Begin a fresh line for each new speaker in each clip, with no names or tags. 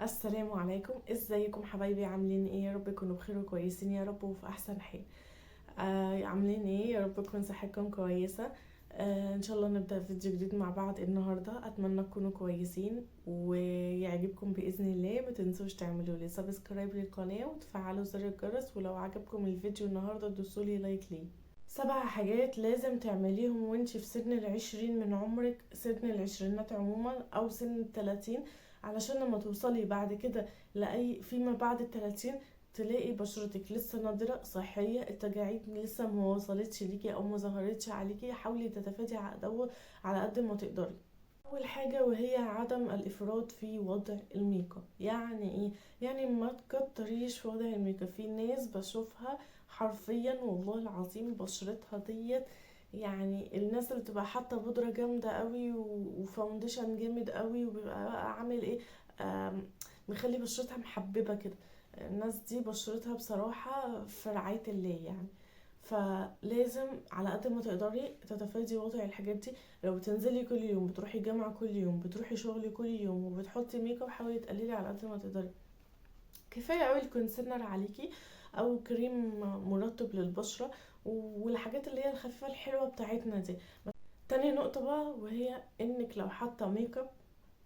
السلام عليكم، ازيكم حبايبي؟ عاملين ايه؟ يا رب تكونوا بخير وكويسين يا رب وفي احسن حال. عاملين ايه؟ يا رب تكون صحتكم كويسه. ان شاء الله نبدا فيديو جديد مع بعض النهارده. اتمنى تكونوا كويسين ويعجبكم باذن الله. ما تنسوش تعملوا لي سبسكرايب للقناه وتفعلوا زر الجرس، ولو عجبكم الفيديو النهارده دوسوا لي لايك ليه. 7 حاجات لازم تعمليهم وانتي في سن ال20 من عمرك، سن العشرينات عموما او سن ال30، علشان لما توصلي بعد كده لأي فيما بعد ال30 تلاقي بشرتك لسه نضرة صحية، التجاعيد لسه ما وصلتش ليكي او ما ظهرتش عليكي. حاولي تتفادي دوت على قد ما تقدري. اول حاجة وهي عدم الافراط في وضع الميك اب. يعني ايه؟ يعني ما تكتريش في وضع الميك اب. في ناس بشوفها حرفيا والله العظيم بشرتها ديت، يعني الناس اللي بتبقى حاطه بودره جامده قوي وفاونديشن جامد قوي وبيبقى بقى عامل ايه، مخلي بشرتها محببه كده. الناس دي بشرتها بصراحه في رعايه الله يعني. فلازم على قد ما تقدري تتفادي وضع الحاجات دي. لو بتنزلي كل يوم، بتروحي جامعة كل يوم، بتروحي شغل كل يوم، وبتحطي ميك اب، حاولي تقللي على قد ما تقدري. كفاية قوي الكونسيلر عليكي او كريم مرطب للبشرة والحاجات اللي هي الخفيفة الحلوة بتاعتنا دي. تاني نقطة بقى وهي انك لو حاطة ميك اب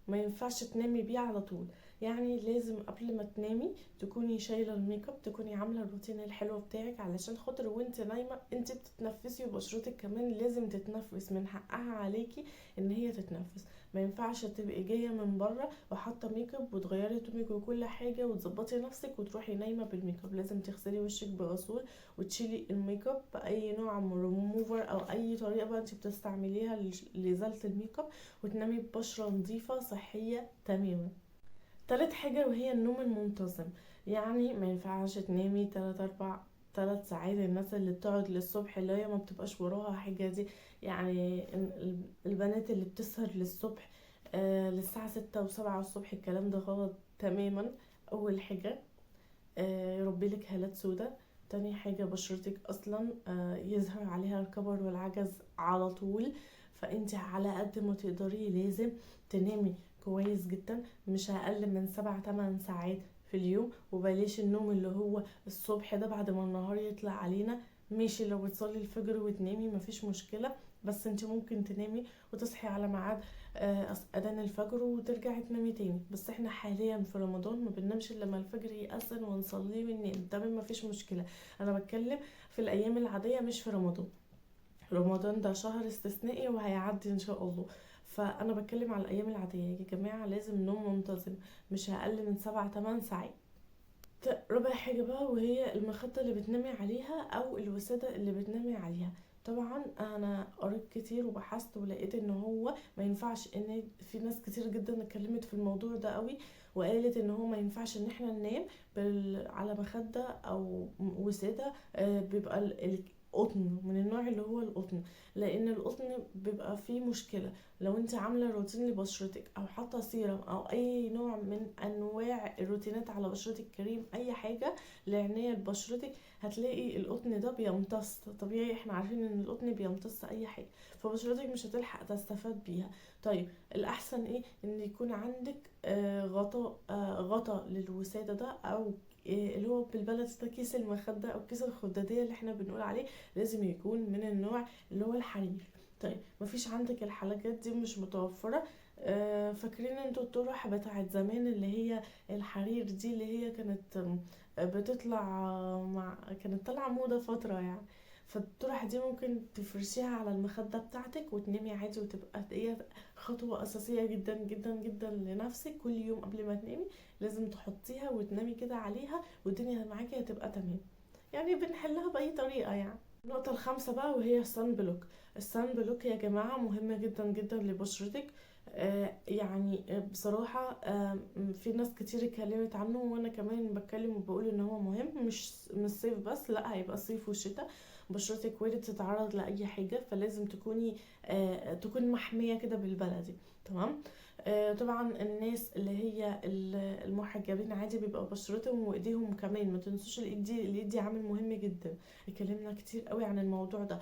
ما ينفعش تنامي بيه على طول. يعني لازم قبل ما تنامي تكوني شايله الميك اب، تكوني عامله الروتين الحلو بتاعك، علشان خاطر وانت نايمه انت بتتنفسي وبشرتك كمان لازم تتنفس، من حقها عليكي ان هي تتنفس. ما ينفعش تبقي جايه من بره وحاطه ميك اب وتغيري هدومك وكل حاجه وتظبطي نفسك وتروحي نايمه بالميك اب. لازم تغسلي وشك بغسول وتشيلي الميك اب باي نوع من ريموفر او اي طريقه بقى انت بتستعمليها لازاله الميك اب، وتنامي ببشرة نظيفة صحية تماما. تالت حاجة وهي النوم المنتظم. يعني ما ينفعش تنامي 3 ساعات. الناس اللي بتقعد للصبح اللي هي ما بتبقاش وراها حاجة دي، يعني البنات اللي بتسهر للصبح للساعة 6 و7 الصبح، الكلام ده غلط تماما. أول حاجة يربي لك هالات سودا. تاني حاجة بشرتك أصلا يظهر عليها الكبر والعجز على طول. فانت على قد ما تقدري لازم تنامي كويس جدا، مش أقل من 7 8 ساعات في اليوم. وبلاش النوم اللي هو الصبح ده بعد ما النهار يطلع علينا. ماشي لو بتصلي الفجر وتنامي مفيش مشكلة، بس انت ممكن تنامي وتصحي على ميعاد اذان الفجر وترجعي تنامي تاني. بس احنا حاليا في رمضان ما بننامش الا لما الفجر يأذن ونصليه وننام، تمام مفيش مشكله. انا بتكلم في الايام العاديه مش في رمضان. رمضان ده شهر استثنائي وهيعدي ان شاء الله. فانا بتكلم على الايام العاديه يا جماعه، لازم نوم منتظم مش اقل من 7 8 ساعات. رابع حاجة بقى وهي المخدة اللي بتنامي عليها أو الوسادة اللي بتنامي عليها. طبعا أنا قريت كتير وبحثت ولقيت إن هو ما ينفعش، إن في ناس كتير جدا اتكلمت في الموضوع ده قوي وقالت إن هو ما ينفعش إن احنا ننام على مخدة أو وسادة بيبقى القطن، من النوع اللي هو القطن. لأن القطن بيبقى فيه مشكلة. لو انت عامله روتين لبشرتك او حاطه سيرم او اي نوع من انواع الروتينات على بشرتك، كريم اي حاجه لعنايه لبشرتك، هتلاقي القطن ده بيمتص. طبيعي احنا عارفين ان القطن بيمتص اي حاجه، فبشرتك مش هتلحق تستفاد بيها. طيب الاحسن ايه؟ ان يكون عندك غطا للوساده ده، او اللي هو بالبلد ده كيس المخدة او كيس الخدادية اللي احنا بنقول عليه، لازم يكون من النوع اللي هو الحرير. طيب مفيش عندك الحاجات دي مش متوفرة، فاكرين انتوا الطرح بتاعت زمان اللي هي الحرير دي اللي هي كانت بتطلع كانت طالعة موضة فترة يعني. فالطرح دي ممكن تفرشيها على المخدة بتاعتك وتنامي عادي، وتبقى هي خطوة أساسية جدا جدا جدا لنفسك. كل يوم قبل ما تنامي لازم تحطيها وتنامي كده عليها والدنيا معاكي هتبقى تمام. يعني بنحلها بأي طريقة يعني. النقطة الخامسة بقى وهي الصن بلوك. الصن بلوك يا جماعة مهمة جدا جدا لبشرتك. يعني بصراحة في ناس كتير اتكلمت عنه وانا كمان بتكلم وبقول ان هو مهم، مش صيف بس، لا هيبقى صيف وشتاء. بشرتك وارد تتعرض لأي حاجة، فلازم تكوني تكون محمية كده بالبلدي. تمام. طبعا الناس اللي هي المحجبين عادي بيبقى بشرتهم وايديهم كمان، ما تنسوش الايد دي عامل مهم جدا. اتكلمنا كتير قوي عن الموضوع ده.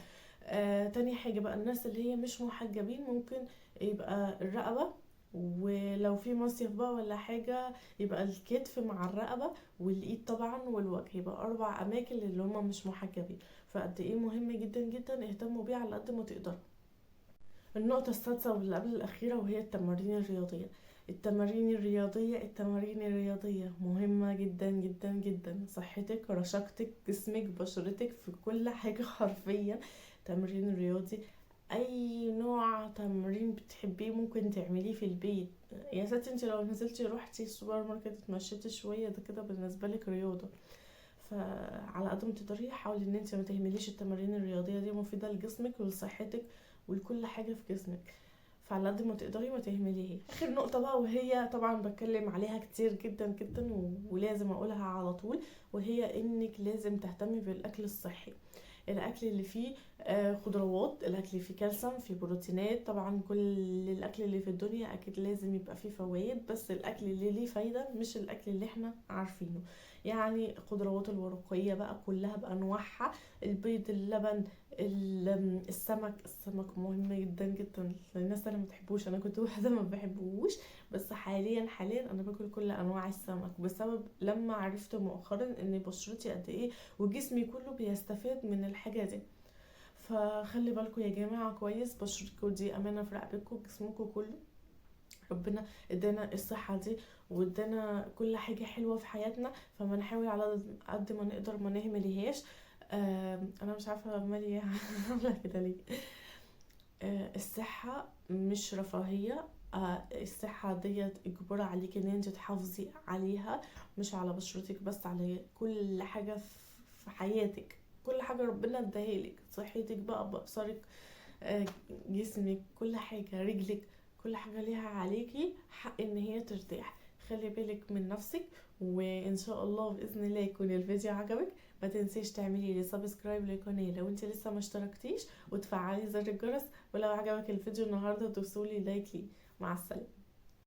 تاني حاجة بقى الناس اللي هي مش محجبين ممكن يبقى الرقبة ولو في مصيف بقى ولا حاجة يبقى الكتف مع الرقبة والايد طبعا والوجه، يبقى 4 اماكن اللي هما مش محجبين. فقد ايه مهم جدا جدا اهتموا بيه على قد ما تقدروا. النقطة السادسة واللي قبل الأخيرة وهي التمارين الرياضية. التمارين الرياضية مهمة جدا جدا جدا. صحتك، رشاقتك، جسمك، بشرتك، في كل حاجة حرفيا. تمرين رياضي، أي نوع تمرين بتحبيه ممكن تعمليه في البيت. يا ستي انت لو نزلتي روحتي السوبر ماركت اتمشيتي شوية ده كده بالنسبة لك رياضة. فعلى قد ما تقدري حاولي ان انت ما تهمليش التمارين الرياضيه دي، مفيده لجسمك ولصحتك ولكل حاجه في جسمك. فعلى قد ما تقدري ما تهمليها. اخر نقطه بقى وهي طبعا بتكلم عليها كتير جدا جدا ولازم اقولها على طول، وهي انك لازم تهتمي بالاكل الصحي. الاكل اللي فيه خضروات، الاكل اللي فيه كالسيوم، فيه بروتينات. طبعا كل الاكل اللي في الدنيا اكيد لازم يبقى فيه فوائد، بس الاكل اللي ليه فايده مش الاكل اللي احنا عارفينه. يعني خضروات الورقيه بقى كلها بانواعها، البيض، اللبن، السمك مهم جدا جدا للناس اللي ما بتحبوش. انا كنت واحده ما بحبوش، بس حاليا انا باكل كل انواع السمك بسبب لما عرفت مؤخرا ان بشرتي قد ايه وجسمي كله بيستفاد من الحاجة دي. فخلي بالكم يا جماعة كويس، بشرتكم دي أمانة في رقبتكم، جسمكم كله. ربنا ادانا الصحة دي وادانا كل حاجة حلوة في حياتنا، فما نحاول على قد ما نقدر ما نهملهاش. انا مش عارفة مالي عاملة كده ليه. الصحة مش رفاهية. الصحة ديت اجبار عليك ان انت تحافظي عليها، مش على بشرتك بس، على كل حاجة في حياتك. كل حاجة ربنا اداهالك، صحتك بقى، بأبصارك، آه، جسمك، كل حاجة، رجلك، كل حاجة ليها عليكي حق ان هي ترتاح. خلي بالك من نفسك، وان شاء الله باذن الله يكون الفيديو عجبك. ما تنسيش تعملي لي سبسكرايب للقناه لو انت لسه ما اشتركتيش، وتفعلي زر الجرس. ولو عجبك الفيديو النهارده دوسولي لايك ليه. مع السلامه.